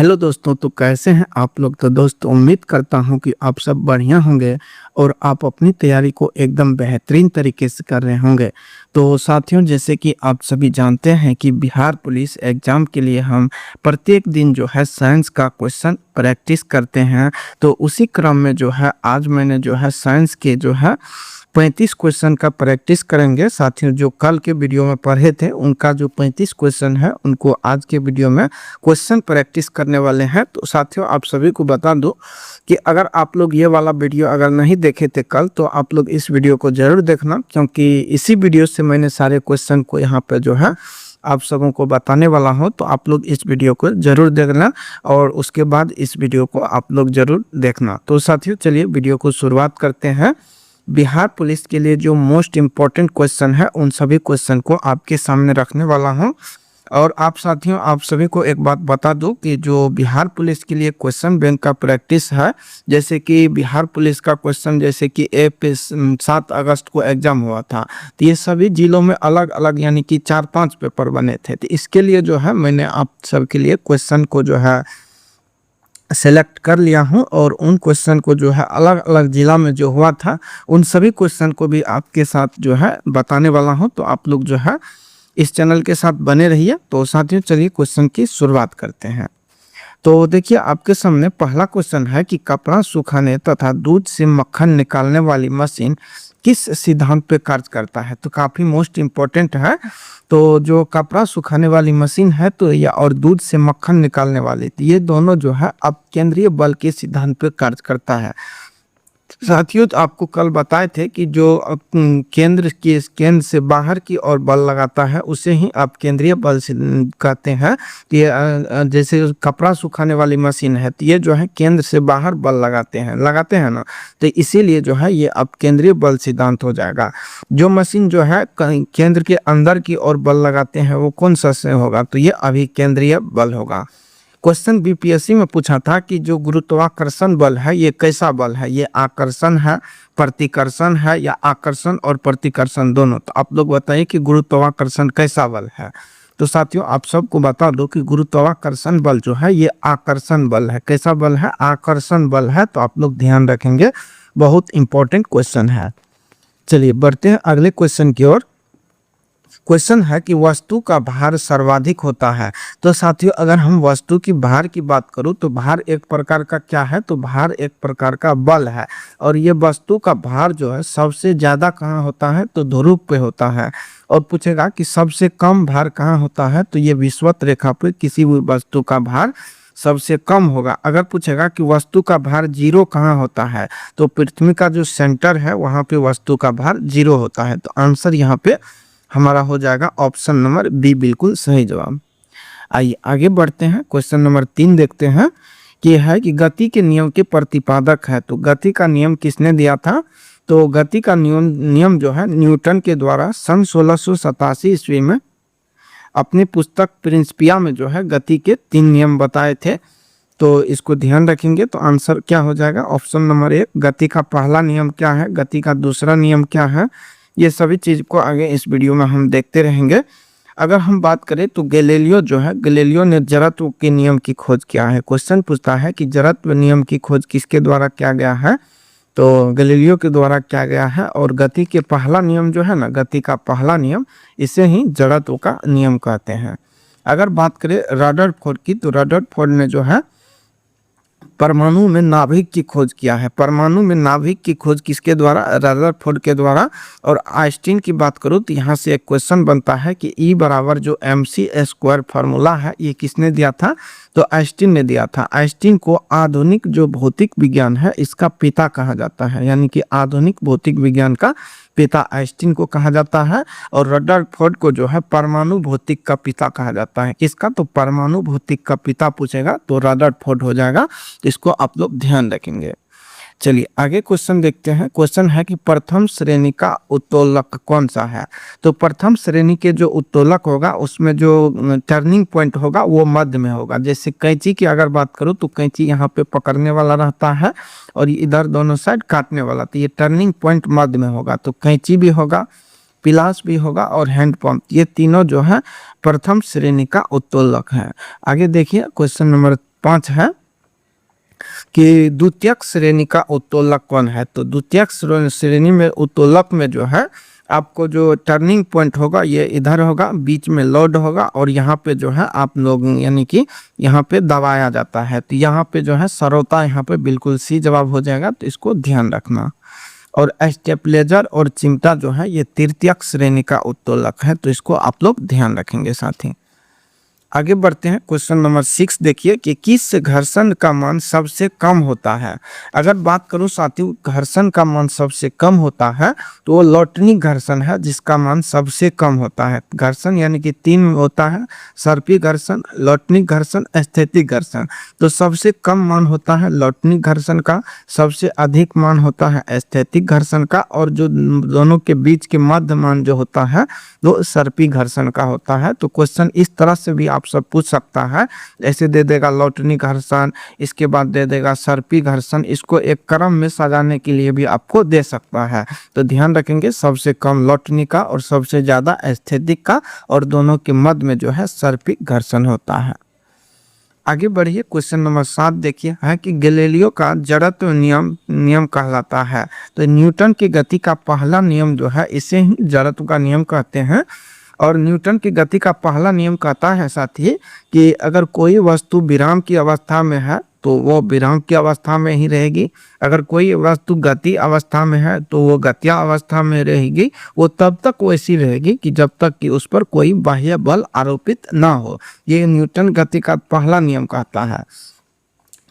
Hello दोस्तों, तो कैसे हैं आप लोग। तो दोस्तों उम्मीद करता हूं कि आप सब बढ़िया होंगे और आप अपनी तैयारी को एकदम बेहतरीन तरीके से कर रहे होंगे। तो साथियों, जैसे कि आप सभी जानते हैं कि बिहार पुलिस एग्ज़ाम के लिए हम प्रत्येक दिन जो है साइंस का क्वेश्चन प्रैक्टिस करते हैं। तो उसी क्रम में जो है आज मैंने जो है साइंस के जो है 35 क्वेश्चन का प्रैक्टिस करेंगे। साथियों, जो कल के वीडियो में पढ़े थे उनका जो 35 क्वेश्चन है उनको आज के वीडियो में क्वेश्चन प्रैक्टिस करने वाले हैं। तो साथियों, आप सभी को बता दूं कि अगर आप लोग ये वाला वीडियो अगर नहीं देखे थे कल, तो आप लोग इस वीडियो को जरूर देखना, क्योंकि इसी वीडियो से मैंने सारे क्वेश्चन को यहाँ पे जो है आप सबों को बताने वाला हूँ। तो आप लोग इस वीडियो को जरूर देखना और उसके बाद इस वीडियो को आप लोग जरूर देखना। तो साथियों, चलिए वीडियो को शुरुआत करते हैं। बिहार पुलिस के लिए जो मोस्ट इम्पोर्टेंट क्वेश्चन है उन सभी क्वेश्चन को आपके सामने रखने वाला हूं। और आप साथियों, आप सभी को एक बात बता दूं कि जो बिहार पुलिस के लिए क्वेश्चन बैंक का प्रैक्टिस है, जैसे कि बिहार पुलिस का क्वेश्चन जैसे कि 7 अगस्त को एग्जाम हुआ था, तो ये सभी जिलों में अलग अलग यानी कि 4-5 पेपर बने थे। तो इसके लिए जो है मैंने आप सबके लिए क्वेश्चन को जो है सेलेक्ट कर लिया हूं और उन क्वेश्चन को जो है अलग अलग जिला में जो हुआ था उन सभी क्वेश्चन को भी आपके साथ जो है बताने वाला हूं। तो आप लोग जो है इस चैनल के साथ बने रहिए। तो साथियों, चलिए क्वेश्चन की शुरुआत करते हैं। तो देखिए, आपके सामने पहला क्वेश्चन है कि कपड़ा सुखाने तथा दूध से मक्खन निकालने वाली मशीन किस सिद्धांत पे कार्य करता है। तो काफी मोस्ट इम्पोर्टेंट है। तो जो कपड़ा सुखाने वाली मशीन है तो या और दूध से मक्खन निकालने वाली, तो ये दोनों जो है अब केंद्रीय बल के सिद्धांत पे कार्य करता है। साथियों, तो आपको कल बताए थे कि जो केंद्र से बाहर की ओर बल लगाता है उसे ही आप केंद्रीय बल से कहते हैं। तो ये जैसे कपड़ा सुखाने वाली मशीन है तो ये जो है केंद्र से बाहर बल लगाते हैं ना, तो इसीलिए जो है ये अब केंद्रीय बल सिद्धांत हो जाएगा। जो मशीन जो है केंद्र के अंदर की ओर बल लगाते हैं वो कौन सा से होगा, तो ये अभी केंद्रीय बल होगा। क्वेश्चन बीपीएससी में पूछा था कि जो गुरुत्वाकर्षण बल है ये कैसा बल है, ये आकर्षण है, प्रतिकर्षण है या आकर्षण और प्रतिकर्षण दोनों। तो आप लोग बताइए कि गुरुत्वाकर्षण कैसा बल है। तो साथियों, आप सबको बता दो कि गुरुत्वाकर्षण बल जो है ये आकर्षण बल है। कैसा बल है? आकर्षण बल है। तो आप लोग ध्यान रखेंगे, बहुत इंपॉर्टेंट क्वेश्चन है। चलिए बढ़ते हैं अगले क्वेश्चन की ओर। क्वेश्चन है कि वस्तु का भार सर्वाधिक होता है। तो साथियों, अगर हम वस्तु की भार की बात करूं तो भार एक प्रकार का क्या है, तो भार एक प्रकार का बल है। और ये वस्तु का भार जो है सबसे ज्यादा कहाँ होता है, तो ध्रुव पे होता है। और पूछेगा कि सबसे कम भार कहाँ होता है, तो ये विषुवत रेखा पे किसी भी वस्तु का भार सबसे कम होगा। अगर पूछेगा कि वस्तु का भार जीरो कहाँ होता है, तो पृथ्वी का जो सेंटर है वहां पे वस्तु का भार जीरो होता है। तो आंसर यहाँ पे हमारा हो जाएगा ऑप्शन नंबर बी, बिल्कुल सही जवाब। आइए आगे बढ़ते हैं। क्वेश्चन नंबर 3 देखते हैं कि है कि गति के नियम के प्रतिपादक है। तो गति का नियम किसने दिया था, तो गति का नियम जो है न्यूटन के द्वारा सन 1687 ईस्वी में अपनी पुस्तक प्रिंसिपिया में जो है गति के 3 नियम बताए थे। तो इसको ध्यान रखेंगे तो आंसर क्या हो जाएगा, ऑप्शन नंबर 1। गति का पहला नियम क्या है, गति का दूसरा नियम क्या है, ये सभी चीज को आगे इस वीडियो में हम देखते रहेंगे। अगर हम बात करें तो गैलीलियो ने जड़त्व के नियम की खोज किया है। क्वेश्चन पूछता है कि जड़त्व नियम की खोज किसके द्वारा किया गया है, तो गैलीलियो के द्वारा किया गया है। और गति के पहला नियम जो है ना, गति का पहला नियम, इसे ही जड़त्व का नियम कहते हैं। अगर बात करें रदरफोर्ड की, तो रदरफोर्ड ने जो है परमाणु में नाभिक की खोज किया है। परमाणु में नाभिक की खोज किसके द्वारा, रदरफोर्ड के द्वारा। और आइंस्टीन की बात करूं तो यहाँ से एक क्वेश्चन बनता है कि E बराबर जो mc² फार्मूला है ये किसने दिया था, तो आइंस्टीन ने दिया था। आइंस्टीन को आधुनिक जो भौतिक विज्ञान है इसका पिता कहा जाता है, यानी कि आधुनिक भौतिक विज्ञान का पिता आइंस्टीन को कहा जाता है। और रदरफोर्ड को जो है परमाणु भौतिक का पिता कहा जाता है। किसका, तो परमाणु भौतिक का पिता पूछेगा तो रदरफोर्ड हो जाएगा। तो इसको आप लोग ध्यान रखेंगे। चलिए आगे क्वेश्चन देखते हैं। क्वेश्चन है कि प्रथम श्रेणी का उत्तोलक कौन सा है। तो प्रथम श्रेणी के जो उत्तोलक होगा उसमें जो टर्निंग पॉइंट होगा वो मध्य में होगा। जैसे कैंची की अगर बात करूँ तो कैंची यहाँ पे पकड़ने वाला रहता है और इधर दोनों साइड काटने वाला, तो ये टर्निंग पॉइंट मध्य में होगा। तो कैंची भी होगा, पिलास भी होगा और हैंड पंप, ये तीनों जो है प्रथम श्रेणी का उत्तोलक है। आगे देखिए क्वेश्चन नंबर 5 है कि द्वितीयक श्रेणी का उत्तोलक कौन है। तो द्वितीयक श्रेणी में उत्तोलक में जो है आपको जो टर्निंग पॉइंट होगा ये इधर होगा, बीच में लोड होगा और यहाँ पे जो है आप लोग यानी कि यहाँ पे दबाया जाता है। तो यहाँ पे जो है सरलता यहाँ पे बिल्कुल सी जवाब हो जाएगा, तो इसको ध्यान रखना। और स्टेपलेजर और चिमटा जो है ये तृतीयक श्रेणी का उत्तोलक है, तो इसको आप लोग ध्यान रखेंगे साथी। आगे बढ़ते हैं, क्वेश्चन नंबर 6 देखिए कि किस घर्षण का मान सबसे कम होता है। अगर बात करूं साथियों घर्षण का मान सबसे कम होता है तो वो लौटनी घर्षण है जिसका मान सबसे कम होता है। घर्षण यानी कि 3 होता है, सर्पी घर्षण, लौटनी घर्षण, स्थैतिक घर्षण। तो सबसे कम मान होता है लौटनी घर्षण का, सबसे अधिक मान होता है स्थैतिक घर्षण का, और जो दोनों के बीच के मध्य मान जो होता है वो सर्पी घर्षण का होता है। तो क्वेश्चन इस तरह से भी आप सब पूछ सकता है, ऐसे दे देगा लौटनी घर्षण, इसके बाद दे देगा सर्पी घर्षण, इसको एक क्रम में सजाने के लिए भी आपको दे सकता है। तो ध्यान रखेंगे सबसे कम लौटनी का और सबसे ज्यादा स्थैतिक का, और दोनों के मध्य में जो है सर्पी घर्षण होता है। आगे बढ़िए, क्वेश्चन नंबर 7 देखिए है कि गैलीलियो का जड़त्व नियम कहलाता है। तो न्यूटन की गति का पहला नियम जो है इसे ही जड़त्व का नियम कहते हैं। और न्यूटन की गति का पहला नियम कहता है साथी कि अगर कोई वस्तु विराम की अवस्था में है तो वो विराम की अवस्था में ही रहेगी, अगर कोई वस्तु गति अवस्था में है तो वो गत्या अवस्था में रहेगी, वो तब तक वैसी रहेगी कि जब तक कि उस पर कोई बाह्य बल आरोपित ना हो। ये न्यूटन गति का पहला नियम कहता है।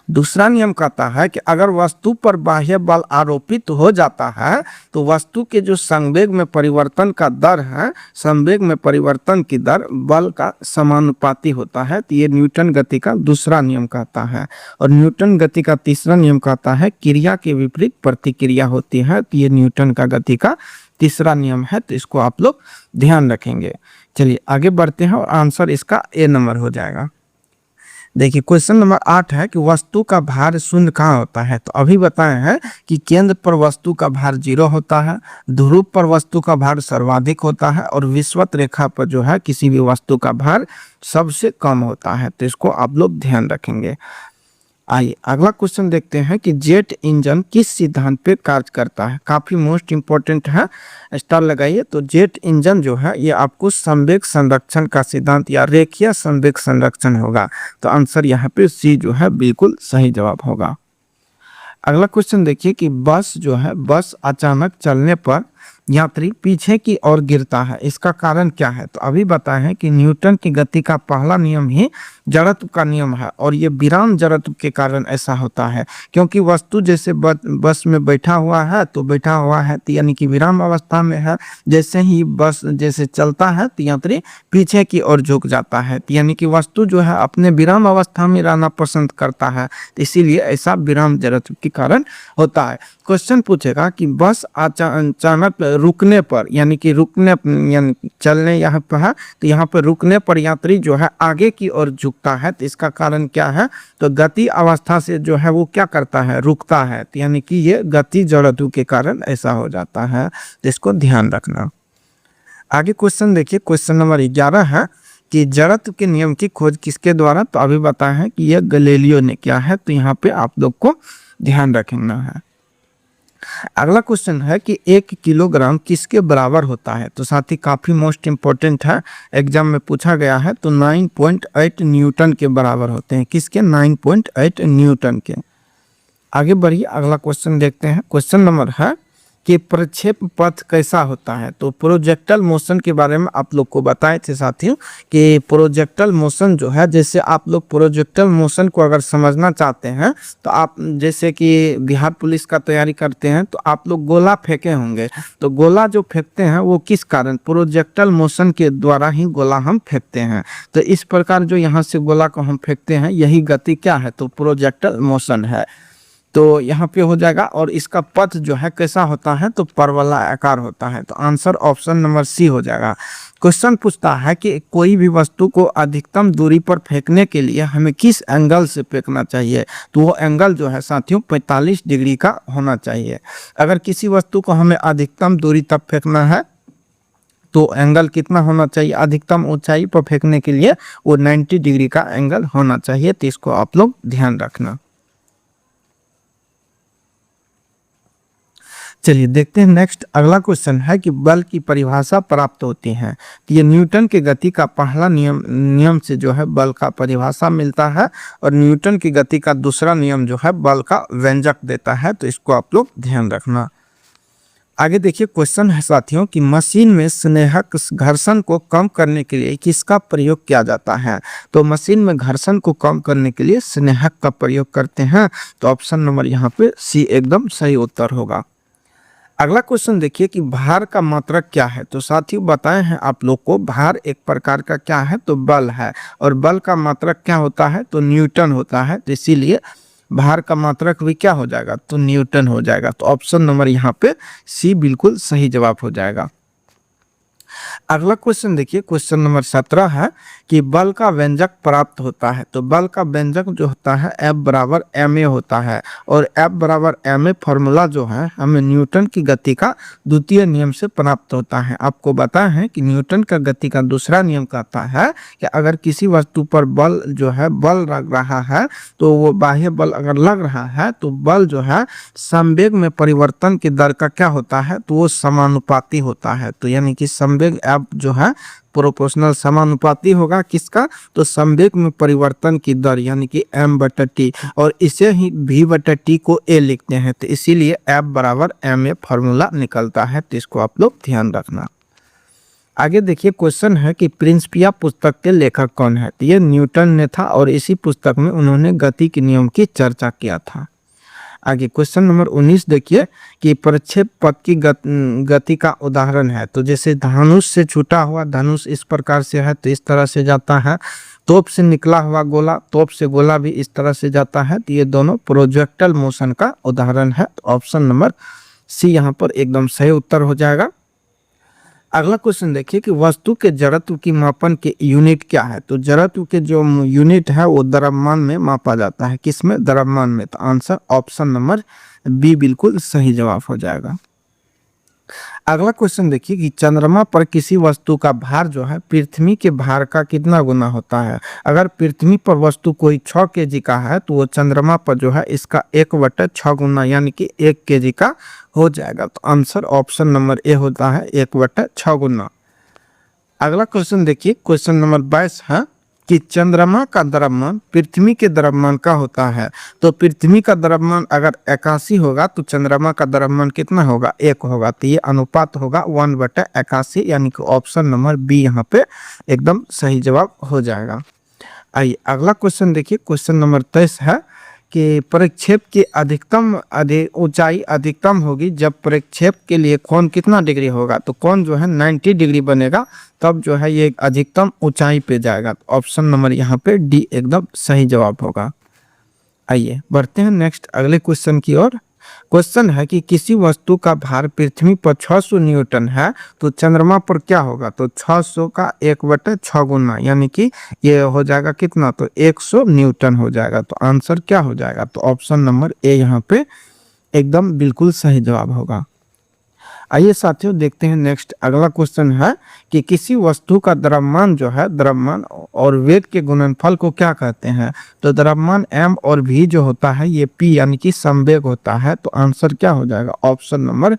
दूसरा नियम कहता है कि अगर वस्तु पर बाह्य बल आरोपित हो जाता है तो वस्तु के जो संवेग में परिवर्तन का दर है, संवेग में परिवर्तन की दर बल का समानुपाती होता है। तो ये न्यूटन गति का दूसरा नियम कहता है। और न्यूटन गति का तीसरा नियम कहता है क्रिया के विपरीत प्रतिक्रिया होती है। तो ये न्यूटन का गति का तीसरा नियम है, तो इसको आप लोग ध्यान रखेंगे। चलिए आगे बढ़ते हैं और आंसर इसका ए नंबर हो जाएगा। देखिए क्वेश्चन नंबर 8 है कि वस्तु का भार शून्य कहाँ होता है। तो अभी बताए हैं कि केंद्र पर वस्तु का भार 0 होता है, ध्रुव पर वस्तु का भार सर्वाधिक होता है, और विषुवत रेखा पर जो है किसी भी वस्तु का भार सबसे कम होता है। तो इसको आप लोग ध्यान रखेंगे। आइए अगला क्वेश्चन देखते हैं कि जेट इंजन किस सिद्धांत पे कार्य करता है। काफी मोस्ट इंपॉर्टेंट है, स्टार लगाइए। तो जेट इंजन जो है ये आपको संवेग संरक्षण का सिद्धांत या रेखीय संवेग संरक्षण होगा। तो आंसर यहाँ पे सी जो है बिल्कुल सही जवाब होगा। अगला क्वेश्चन देखिए कि बस जो है, बस अचानक चलने पर यात्री पीछे की ओर गिरता है, इसका कारण क्या है। तो अभी बताए हैं कि न्यूटन की गति का पहला नियम ही जड़त्व का नियम है, और ये विराम जड़त्व के कारण ऐसा होता है। क्योंकि वस्तु जैसे बस में बैठा हुआ है तो बैठा हुआ है तो यानी कि विराम अवस्था में है, जैसे ही बस जैसे चलता है तो यात्री पीछे की ओर झुक जाता है, तो यानी कि वस्तु जो है अपने विराम अवस्था में रहना पसंद करता है, तो इसीलिए ऐसा विराम जड़त्व के कारण होता है। क्वेश्चन पूछेगा कि बस अचानक रुकने पर, यानी कि रुकने यानी चलने यहाँ पर है तो यहाँ पर रुकने पर यात्री जो है आगे की ओर झुकता है, तो इसका कारण क्या है। तो गति अवस्था से जो है वो क्या करता है, रुकता है, तो यानी कि ये गति जड़त्व के कारण ऐसा हो जाता है। तो इसको ध्यान रखना। आगे क्वेश्चन देखिए, क्वेश्चन नंबर 11 है कि जड़त्व के नियम की खोज किसके द्वारा। तो अभी बताया है कि यह गैलीलियो ने किया है, तो यहाँ पे आप लोग को ध्यान रखना है। अगला क्वेश्चन है कि 1 किलोग्राम किसके बराबर होता है। तो साथी काफी मोस्ट इंपॉर्टेंट है, एग्जाम में पूछा गया है। तो 9.8 न्यूटन के बराबर होते हैं, किसके, 9.8 न्यूटन के। आगे बढ़िए अगला क्वेश्चन देखते हैं। क्वेश्चन नंबर है कि प्रक्षेप पथ कैसा होता है। तो प्रोजेक्टल मोशन के बारे में आप लोग को बताए थे साथियों कि प्रोजेक्टल मोशन जो है, जैसे आप लोग प्रोजेक्टल मोशन को अगर समझना चाहते हैं तो आप जैसे कि बिहार पुलिस का तैयारी करते हैं तो आप लोग गोला फेंके होंगे। तो गोला जो फेंकते हैं वो किस कारण, प्रोजेक्टल मोशन के द्वारा ही गोला हम फेंकते हैं। तो इस प्रकार जो यहाँ से गोला को हम फेंकते हैं यही गति क्या है, तो प्रोजेक्टल मोशन है। तो यहाँ पे हो जाएगा। और इसका पथ जो है कैसा होता है, तो परवलयाकार होता है। तो आंसर ऑप्शन नंबर सी हो जाएगा। क्वेश्चन पूछता है कि कोई भी वस्तु को अधिकतम दूरी पर फेंकने के लिए हमें किस एंगल से फेंकना चाहिए। तो वो एंगल जो है साथियों 45 डिग्री का होना चाहिए। अगर किसी वस्तु को हमें अधिकतम दूरी तक फेंकना है तो एंगल कितना होना चाहिए, अधिकतम ऊंचाई पर फेंकने के लिए वो 90 डिग्री का एंगल होना चाहिए। तो इसको आप लोग ध्यान रखना। चलिए देखते हैं नेक्स्ट अगला क्वेश्चन है कि बल की परिभाषा प्राप्त होती है। तो ये न्यूटन के गति का पहला नियम से जो है बल का परिभाषा मिलता है, और न्यूटन की गति का दूसरा नियम जो है बल का व्यंजक देता है। तो इसको आप लोग ध्यान रखना। आगे देखिए क्वेश्चन है साथियों कि मशीन में स्नेहक घर्षण को कम करने के लिए किसका प्रयोग किया जाता है। तो मशीन में घर्षण को कम करने के लिए स्नेहक का प्रयोग करते हैं। तो ऑप्शन नंबर यहाँ पे सी एकदम सही उत्तर होगा। अगला क्वेश्चन देखिए कि भार का मात्रक क्या है। तो साथियों बताए हैं आप लोग को, भार एक प्रकार का क्या है, तो बल है, और बल का मात्रक क्या होता है, तो न्यूटन होता है। तो इसीलिए भार का मात्रक भी क्या हो जाएगा, तो न्यूटन हो जाएगा। तो ऑप्शन नंबर यहाँ पे सी बिल्कुल सही जवाब हो जाएगा। अगला क्वेश्चन देखिए, क्वेश्चन नंबर 17 है कि बल का व्यंजक प्राप्त होता है। तो बल का व्यंजक जो होता है F बराबर ma होता है, और F बराबर ma फॉर्मूला जो है हमें न्यूटन की गति का द्वितीय नियम से प्राप्त होता है। आपको बताया है कि न्यूटन का गति का दूसरा नियम कहता है कि अगर किसी वस्तु पर बल जो है बल लग रहा है, तो वो बाह्य बल अगर लग रहा है तो बल जो है संवेग में परिवर्तन की दर का क्या होता है, तो वो समानुपाती होता है। तो यानी कि संवेग F जो है प्रोपोर्शनल समानुपाती होगा किसका, तो संवेग में परिवर्तन की दर यानी कि m/t, और इसे ही v/t को a लिखते हैं। तो इसीलिए F बराबर ma फॉर्मूला निकलता है। तो इसको आप लोग ध्यान रखना। आगे देखिए क्वेश्चन है कि प्रिंसिपिया पुस्तक के लेखक कौन है। तो ये न्यूटन ने था, और इसी पुस्तक में उन्होंने गति के नियम की चर्चा किया था। आगे क्वेश्चन नंबर 19 देखिए कि प्रक्षेप पथ की गति का उदाहरण है। तो जैसे धनुष से छूटा हुआ धनुष इस प्रकार से है, तो इस तरह से जाता है। तोप से निकला हुआ गोला, तोप से गोला भी इस तरह से जाता है। तो ये दोनों प्रोजेक्टल मोशन का उदाहरण है। तो ऑप्शन नंबर सी यहाँ पर एकदम सही उत्तर हो जाएगा। अगला क्वेश्चन देखिए कि वस्तु के जड़त्व की मापन के यूनिट क्या है। तो जड़त्व के जो यूनिट है वो द्रव्यमान में मापा जाता है। किसमें, द्रव्यमान में। तो आंसर ऑप्शन नंबर बी बिल्कुल सही जवाब हो जाएगा। अगला क्वेश्चन देखिए कि चंद्रमा पर किसी वस्तु का भार जो है पृथ्वी के भार का कितना गुना होता है। अगर पृथ्वी पर वस्तु कोई 6 kg का है, तो वो चंद्रमा पर जो है इसका 1/6 गुना यानी कि 1 kg का हो जाएगा। तो आंसर ऑप्शन नंबर ए होता है 1/6 गुना। अगला क्वेश्चन देखिए, क्वेश्चन नंबर 22 है कि चंद्रमा का द्रव्यमान पृथ्वी के द्रव्यमान का होता है। तो पृथ्वी का द्रव्यमान अगर 81 होगा, तो चंद्रमा का द्रव्यमान कितना होगा, 1 होगा। तो ये अनुपात होगा 1/81, यानी कि ऑप्शन नंबर बी यहाँ पे एकदम सही जवाब हो जाएगा। आइए अगला क्वेश्चन देखिए, क्वेश्चन नंबर 23 है कि प्रक्षेप की ऊंचाई अधिकतम होगी जब प्रक्षेप के लिए कोण कितना डिग्री होगा। तो कोण जो है 90 डिग्री बनेगा, तब जो है ये अधिकतम ऊंचाई पे जाएगा। तो ऑप्शन नंबर यहाँ पे डी एकदम सही जवाब होगा। आइए बढ़ते हैं नेक्स्ट अगले क्वेश्चन की ओर। क्वेश्चन है कि किसी वस्तु का भार पृथ्वी पर 600 न्यूटन है, तो चंद्रमा पर क्या होगा। तो 600 का 1/6 गुना यानी कि ये हो जाएगा कितना, तो 100 न्यूटन हो जाएगा। तो आंसर क्या हो जाएगा, तो ऑप्शन नंबर ए यहाँ पे एकदम बिल्कुल सही जवाब होगा। आइए साथियों देखते हैं नेक्स्ट अगला क्वेश्चन है कि किसी वस्तु का द्रव्यमान जो है, द्रव्यमान और वेग के गुणनफल को क्या कहते हैं। तो द्रव्यमान m और v जो होता है ये p यानी कि संवेग होता है। तो आंसर क्या हो जाएगा, ऑप्शन नंबर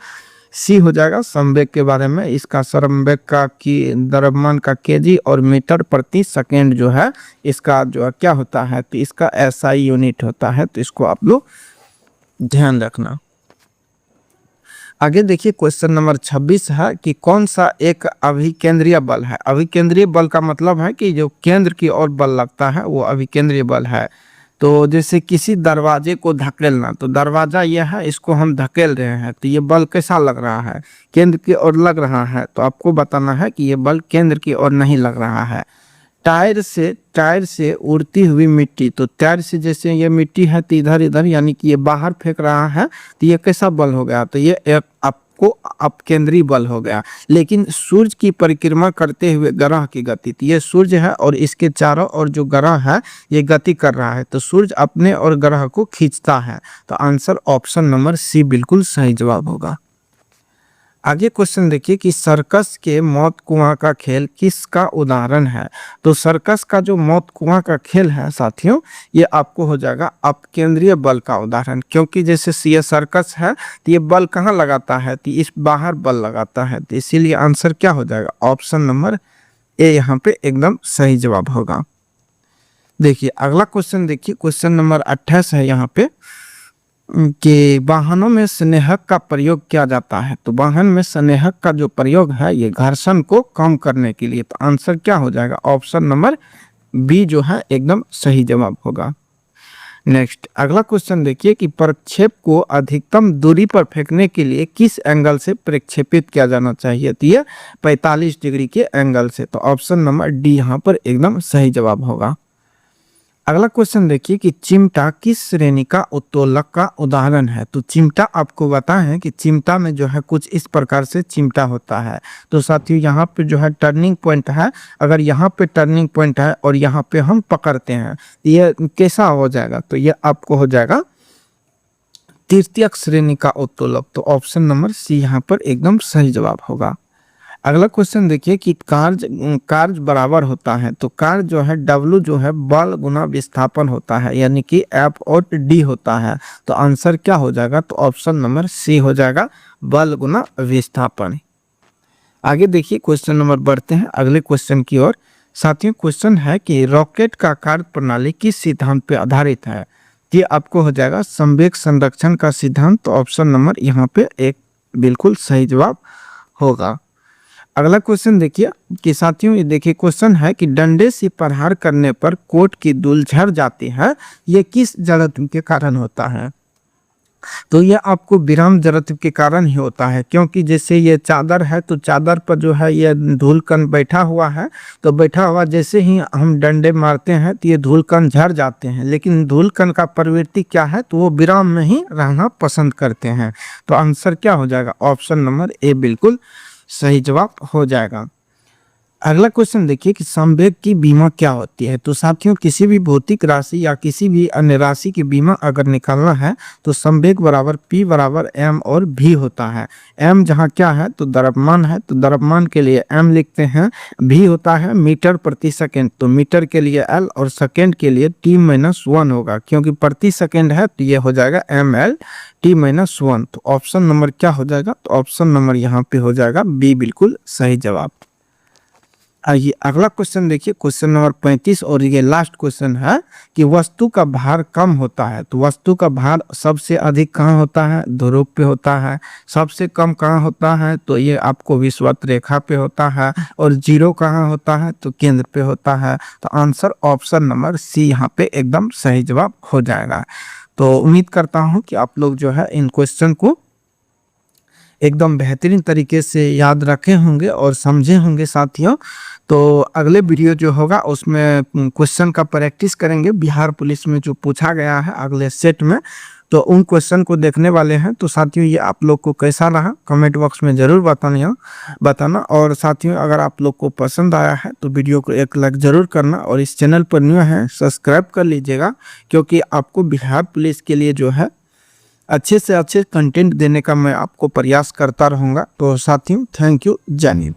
सी हो जाएगा। संवेग के बारे में, इसका संवेग का कि द्रव्यमान का kg और मीटर प्रति सेकेंड जो है इसका जो है क्या होता है, तो इसका SI यूनिट होता है। तो इसको आप लोग ध्यान रखना। आगे देखिए क्वेश्चन नंबर 26 है कि कौन सा एक अभिकेंद्रीय बल है। अभिकेंद्रीय बल का मतलब है कि जो केंद्र की ओर बल लगता है वो अभिकेंद्रीय बल है। तो जैसे किसी दरवाजे को धकेलना, तो दरवाजा यह है, इसको हम धकेल रहे हैं, तो ये बल कैसा लग रहा है, केंद्र की ओर लग रहा है। तो आपको बताना है कि ये बल केंद्र की ओर नहीं लग रहा है। टायर से उड़ती हुई मिट्टी, तो टायर से जैसे ये मिट्टी है तो इधर इधर यानी कि ये बाहर फेंक रहा है, तो ये कैसा बल हो गया, तो ये एक आपको अपकेंद्री बल हो गया। लेकिन सूर्य की परिक्रमा करते हुए ग्रह की गति, तो ये सूर्य है और इसके चारों ओर जो ग्रह है ये गति कर रहा है, तो सूर्य अपने और ग्रह को खींचता है। तो आंसर ऑप्शन नंबर सी बिल्कुल सही जवाब होगा। आगे क्वेश्चन देखिए कि सर्कस के मौत कुआं का खेल किसका उदाहरण है। तो सर्कस का जो मौत कुआं का खेल है साथियों, ये आपको हो जाएगा अपकेंद्रीय बल का उदाहरण, क्योंकि जैसे ये सर्कस है तो ये बल कहाँ लगाता है, तो इस बाहर बल लगाता है, तो इसीलिए आंसर क्या हो जाएगा, ऑप्शन नंबर ए यहाँ पे एकदम सही जवाब होगा। देखिए अगला क्वेश्चन, देखिए क्वेश्चन नंबर 28 है यहाँ पे कि वाहनों में स्नेहक का प्रयोग किया जाता है। तो वाहन में स्नेहक का जो प्रयोग है ये घर्षण को कम करने के लिए, तो आंसर क्या हो जाएगा, ऑप्शन नंबर बी जो है एकदम सही जवाब होगा। नेक्स्ट अगला क्वेश्चन देखिए कि प्रक्षेप को अधिकतम दूरी पर फेंकने के लिए किस एंगल से प्रक्षेपित किया जाना चाहिए, तो ये 45 डिग्री के एंगल से, तो ऑप्शन नंबर डी यहाँ पर एकदम सही जवाब होगा। अगला क्वेश्चन देखिए कि चिमटा किस श्रेणी का उत्तोलक का उदाहरण है। तो चिमटा आपको पता है कि चिमटा में जो है कुछ इस प्रकार से चिमटा होता है। तो साथियों यहाँ पे जो है टर्निंग पॉइंट है, अगर यहाँ पे टर्निंग पॉइंट है और यहाँ पे हम पकड़ते हैं, ये कैसा हो जाएगा, तो ये आपको हो जाएगा तृतीयक श्रेणी का उत्तोलक, तो ऑप्शन नंबर सी यहाँ पर एकदम सही जवाब होगा। अगला क्वेश्चन देखिए कि कार्य बराबर होता है। तो कार्य जो है W जो है बल गुना विस्थापन होता है, यानी कि F और D होता है, तो आंसर क्या हो जाएगा, तो ऑप्शन नंबर सी हो जाएगा बल गुना विस्थापन। आगे देखिए क्वेश्चन नंबर बढ़ते हैं अगले क्वेश्चन की ओर। साथियों क्वेश्चन है कि रॉकेट का कार्य प्रणाली किस सिद्धांत पे आधारित है। ये आपको हो जाएगा संवेग संरक्षण का सिद्धांत, तो ऑप्शन नंबर यहाँ पे एक बिल्कुल सही जवाब होगा। अगला क्वेश्चन देखिए कि साथियों ये देखिए क्वेश्चन है कि डंडे से प्रहार करने पर कोट की दूल झड़ जाती है, ये किस जड़त्व के कारण होता है। तो ये आपको विराम जड़त्व के कारण ही होता है, क्योंकि जैसे ये चादर है तो चादर पर जो है ये धूलकण बैठा हुआ है, तो बैठा हुआ जैसे ही हम डंडे मारते हैं तो ये धूलकण झड़ जाते हैं, लेकिन धूलकण का प्रवृत्ति क्या है, तो वो विराम में ही रहना पसंद करते हैं, तो आंसर क्या हो जाएगा, ऑप्शन नंबर ए बिल्कुल सही जवाब हो जाएगा। अगला क्वेश्चन देखिए कि संवेग की बीमा क्या होती है। तो साथियों किसी भी भौतिक राशि या किसी भी अन्य राशि की बीमा अगर निकालना है तो संवेग बराबर P बराबर M और V होता है। M जहाँ क्या है तो द्रव्यमान है, तो द्रव्यमान के लिए M लिखते हैं। V होता है मीटर प्रति सेकेंड, तो मीटर के लिए L और सेकेंड के लिए T-1 होगा, क्योंकि प्रति सेकेंड है तो ये हो जाएगा ML T-1। तो ऑप्शन नंबर क्या हो जाएगा, तो ऑप्शन नंबर यहाँ पे हो जाएगा बी बिल्कुल सही जवाब। आइए अगला क्वेश्चन देखिए क्वेश्चन नंबर 35 और ये लास्ट क्वेश्चन है कि वस्तु का भार कम होता है। तो वस्तु का भार सबसे अधिक कहाँ होता है, ध्रुव पे होता है। सबसे कम कहाँ होता है, तो ये आपको विषुवत रेखा पे होता है। और जीरो कहाँ होता है, तो केंद्र पे होता है। तो आंसर ऑप्शन नंबर सी यहाँ पे एकदम सही जवाब हो जाएगा। तो उम्मीद करता हूँ कि आप लोग जो है इन क्वेश्चन को एकदम बेहतरीन तरीके से याद रखे होंगे और समझे होंगे साथियों। तो अगले वीडियो जो होगा उसमें क्वेश्चन का प्रैक्टिस करेंगे, बिहार पुलिस में जो पूछा गया है अगले सेट में, तो उन क्वेश्चन को देखने वाले हैं। तो साथियों ये आप लोग को कैसा रहा कमेंट बॉक्स में ज़रूर बताना। और साथियों अगर आप लोग को पसंद आया है तो वीडियो को एक लाइक ज़रूर करना, और इस चैनल पर न्यू है सब्सक्राइब कर लीजिएगा, क्योंकि आपको बिहार पुलिस के लिए जो है अच्छे से अच्छे कंटेंट देने का मैं आपको प्रयास करता रहूँगा। तो साथियों थैंक यू, जय हिंद।